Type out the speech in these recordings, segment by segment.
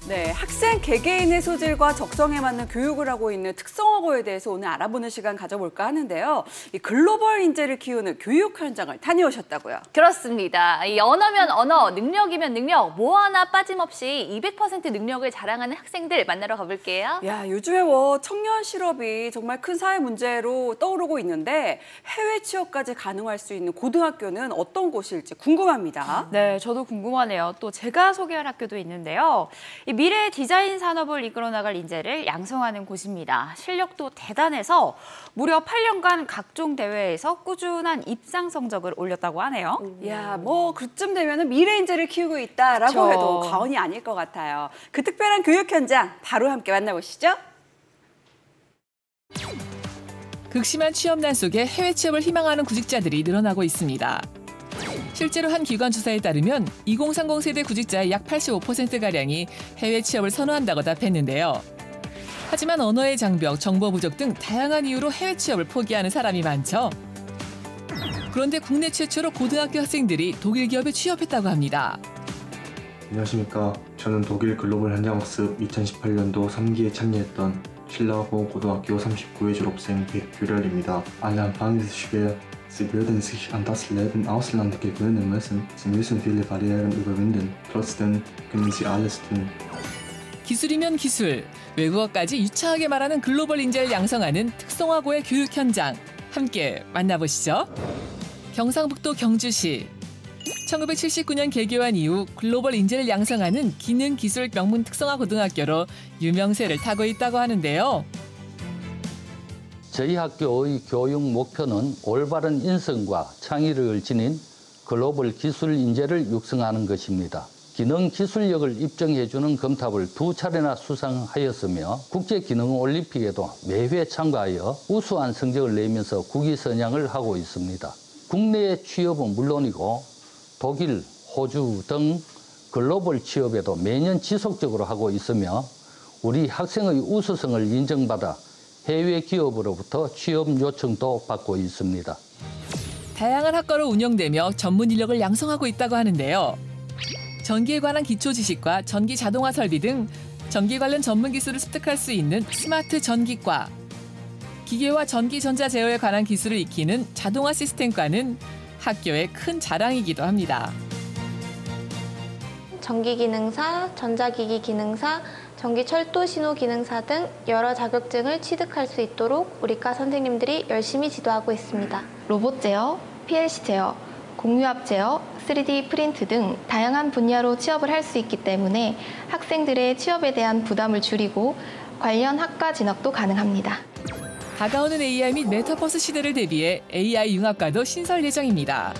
네, 학생 개개인의 소질과 적성에 맞는 교육을 하고 있는 특성화고에 대해서 오늘 알아보는 시간 가져볼까 하는데요. 이 글로벌 인재를 키우는 교육 현장을 다녀오셨다고요? 그렇습니다. 이 언어면 언어, 능력이면 능력, 뭐 하나 빠짐없이 200% 능력을 자랑하는 학생들 만나러 가볼게요. 야, 요즘에 청년 실업이 정말 큰 사회 문제로 떠오르고 있는데 해외 취업까지 가능할 수 있는 고등학교는 어떤 곳일지 궁금합니다. 네, 저도 궁금하네요. 또 제가 소개할 학교도 있는데요. 이 미래 디자인 산업을 이끌어 나갈 인재를 양성하는 곳입니다. 실력도 대단해서 무려 8년간 각종 대회에서 꾸준한 입상 성적을 올렸다고 하네요. 야, 그쯤 되면은 미래 인재를 키우고 있다라고 그쵸. 해도 과언이 아닐 것 같아요. 그 특별한 교육 현장 바로 함께 만나보시죠. 극심한 취업난 속에 해외 취업을 희망하는 구직자들이 늘어나고 있습니다. 실제로 한 기관 조사에 따르면 2030 세대 구직자의 약 85%가량이 해외 취업을 선호한다고 답했는데요. 하지만 언어의 장벽, 정보 부족 등 다양한 이유로 해외 취업을 포기하는 사람이 많죠. 그런데 국내 최초로 고등학교 학생들이 독일 기업에 취업했다고 합니다. 안녕하십니까. 저는 독일 글로벌 현장학습 2018년도 3기에 참여했던 신라고 고등학교 39회 졸업생 백규렬입니다. Alle Anfang ist schwer. Sie würden sich an das Leben im Ausland gewöhnen müssen. Sie müssen viele Barrieren überwinden. Trotzdem können Sie alles tun. 기술이면 기술, 외국어까지 유창하게 말하는 글로벌 인재를 양성하는 특성화고의 교육 현장 함께 만나보시죠. 경상북도 경주시 1979년 개교한 이후 글로벌 인재를 양성하는 기능기술 명문 특성화 고등학교로 유명세를 타고 있다고 하는데요. 저희 학교의 교육 목표는 올바른 인성과 창의력을 지닌 글로벌 기술 인재를 육성하는 것입니다. 기능 기술력을 입증해주는 검탑을 2차례나 수상하였으며 국제기능올림픽에도 매회 참가하여 우수한 성적을 내면서 국위선양을 하고 있습니다. 국내 취업은 물론이고 독일, 호주 등 글로벌 취업에도 매년 지속적으로 하고 있으며 우리 학생의 우수성을 인정받아 해외 기업으로부터 취업 요청도 받고 있습니다. 다양한 학과로 운영되며 전문 인력을 양성하고 있다고 하는데요. 전기에 관한 기초 지식과 전기 자동화 설비 등 전기 관련 전문 기술을 습득할 수 있는 스마트 전기과, 기계와 전기 전자 제어에 관한 기술을 익히는 자동화 시스템과는 학교의 큰 자랑이기도 합니다. 전기기능사, 전자기기 기능사, 전기철도 신호기능사 등 여러 자격증을 취득할 수 있도록 우리과 선생님들이 열심히 지도하고 있습니다. 로봇 제어, PLC 제어, 공유압 제어, 3D 프린트 등 다양한 분야로 취업을 할 수 있기 때문에 학생들의 취업에 대한 부담을 줄이고 관련 학과 진학도 가능합니다. 다가오는 AI 및 메타버스 시대를 대비해 AI 융합과도 신설 예정입니다.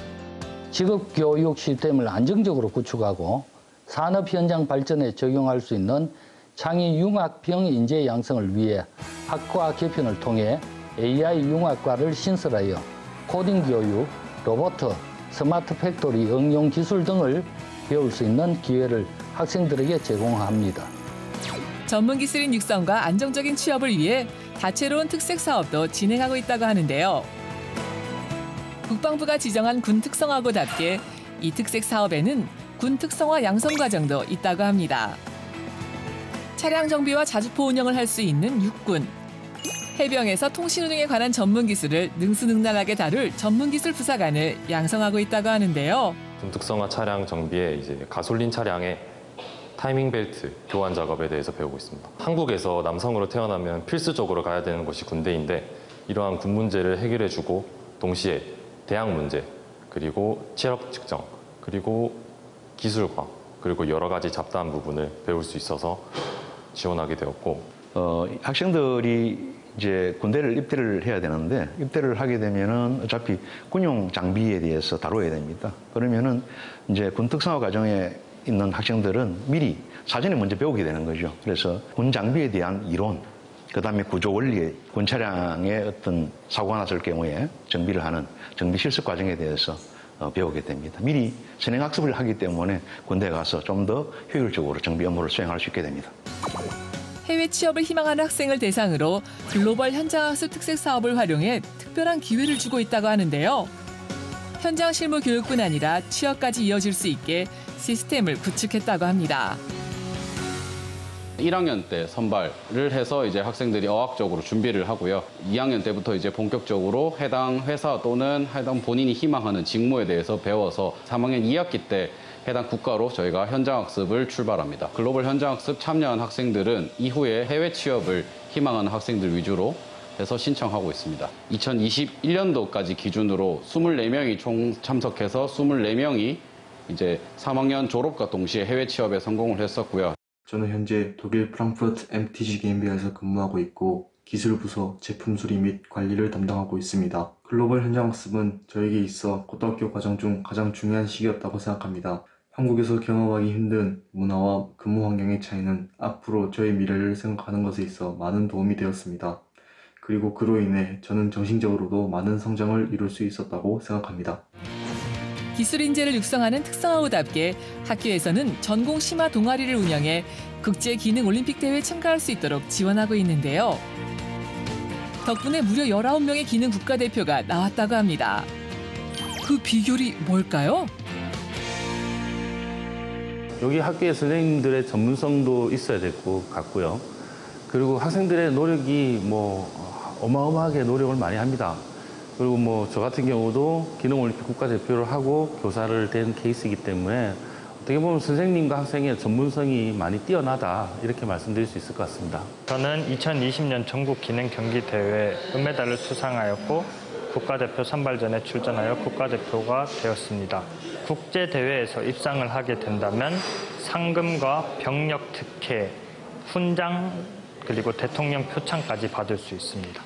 직업교육 시스템을 안정적으로 구축하고 산업 현장 발전에 적용할 수 있는 창의 융합형 인재 양성을 위해 학과 개편을 통해 AI 융합과를 신설하여 코딩 교육, 로봇, 스마트 팩토리 응용 기술 등을 배울 수 있는 기회를 학생들에게 제공합니다. 전문 기술인 육성과 안정적인 취업을 위해 다채로운 특색 사업도 진행하고 있다고 하는데요. 국방부가 지정한 군 특성화고답게 이 특색 사업에는 군 특성화 양성 과정도 있다고 합니다. 차량 정비와 자주포 운영을 할 수 있는 육군, 해병에서 통신 운영에 관한 전문 기술을 능수능란하게 다룰 전문기술 부사관을 양성하고 있다고 하는데요. 군 특성화 차량 정비에 이제 가솔린 차량의 타이밍 벨트 교환 작업에 대해서 배우고 있습니다. 한국에서 남성으로 태어나면 필수적으로 가야 되는 곳이 군대인데 이러한 군 문제를 해결해주고 동시에 대학 문제, 그리고 체력 측정, 그리고 기술과 그리고 여러 가지 잡다한 부분을 배울 수 있어서 지원하게 되었고 학생들이 이제 군대를 입대를 해야 되는데 입대를 하게 되면은 어차피 군용 장비에 대해서 다뤄야 됩니다. 그러면은 이제 군 특성화 과정에 있는 학생들은 미리 사전에 먼저 배우게 되는 거죠. 그래서 군 장비에 대한 이론, 그다음에 구조 원리, 군 차량의 어떤 사고가 났을 경우에 정비를 하는 정비 실습 과정에 대해서 배우게 됩니다. 미리 선행 학습을 하기 때문에 군대에 가서 좀 더 효율적으로 정비 업무를 수행할 수 있게 됩니다. 해외 취업을 희망하는 학생을 대상으로 글로벌 현장학습 특색 사업을 활용해 특별한 기회를 주고 있다고 하는데요. 현장 실무 교육뿐 아니라 취업까지 이어질 수 있게 시스템을 구축했다고 합니다. 1학년 때 선발을 해서 이제 학생들이 어학적으로 준비를 하고요. 2학년 때부터 이제 본격적으로 해당 회사 또는 해당 본인이 희망하는 직무에 대해서 배워서 3학년 2학기 때 해당 국가로 저희가 현장학습을 출발합니다. 글로벌 현장학습 참여한 학생들은 이후에 해외 취업을 희망하는 학생들 위주로 해서 신청하고 있습니다. 2021년도까지 기준으로 24명이 총 참석해서 24명이 이제 3학년 졸업과 동시에 해외 취업에 성공을 했었고요. 저는 현재 독일 프랑크푸르트 MTG GmbH에서 근무하고 있고 기술부서 제품 수리 및 관리를 담당하고 있습니다. 글로벌 현장학습은 저에게 있어 고등학교 과정 중 가장 중요한 시기였다고 생각합니다. 한국에서 경험하기 힘든 문화와 근무 환경의 차이는 앞으로 저의 미래를 생각하는 것에 있어 많은 도움이 되었습니다. 그리고 그로 인해 저는 정신적으로도 많은 성장을 이룰 수 있었다고 생각합니다. 기술 인재를 육성하는 특성화고답게 학교에서는 전공 심화 동아리를 운영해 국제 기능 올림픽 대회에 참가할 수 있도록 지원하고 있는데요. 덕분에 무려 19명의 기능 국가대표가 나왔다고 합니다. 그 비결이 뭘까요? 여기 학교의 선생님들의 전문성도 있어야 될 것 같고요. 그리고 학생들의 노력이 어마어마하게 노력을 많이 합니다. 그리고 저 같은 경우도 기능올림픽 국가대표를 하고 교사를 된 케이스이기 때문에 어떻게 보면 선생님과 학생의 전문성이 많이 뛰어나다 이렇게 말씀드릴 수 있을 것 같습니다. 저는 2020년 전국 기능 경기 대회 은메달을 수상하였고 국가대표 선발전에 출전하여 국가대표가 되었습니다. 국제대회에서 입상을 하게 된다면 상금과 병력 특혜, 훈장 그리고 대통령 표창까지 받을 수 있습니다.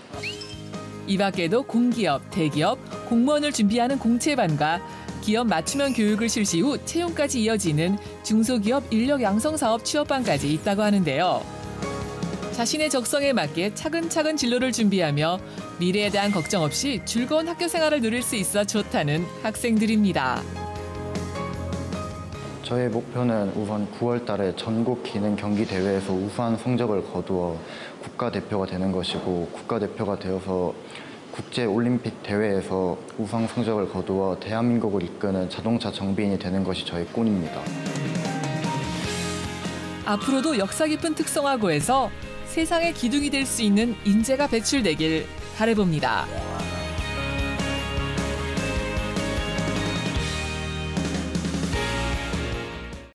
이 밖에도 공기업, 대기업, 공무원을 준비하는 공채반과 기업 맞춤형 교육을 실시 후 채용까지 이어지는 중소기업 인력 양성 사업 취업반까지 있다고 하는데요. 자신의 적성에 맞게 차근차근 진로를 준비하며 미래에 대한 걱정 없이 즐거운 학교 생활을 누릴 수 있어 좋다는 학생들입니다. 저의 목표는 우선 9월 달에 전국 기능 경기 대회에서 우수한 성적을 거두어 국가대표가 되는 것이고 국가대표가 되어서 국제올림픽 대회에서 우수한 성적을 거두어 대한민국을 이끄는 자동차 정비인이 되는 것이 저의 꿈입니다. 앞으로도 역사 깊은 특성화고에서 세상의 기둥이 될 수 있는 인재가 배출되길 바라봅니다.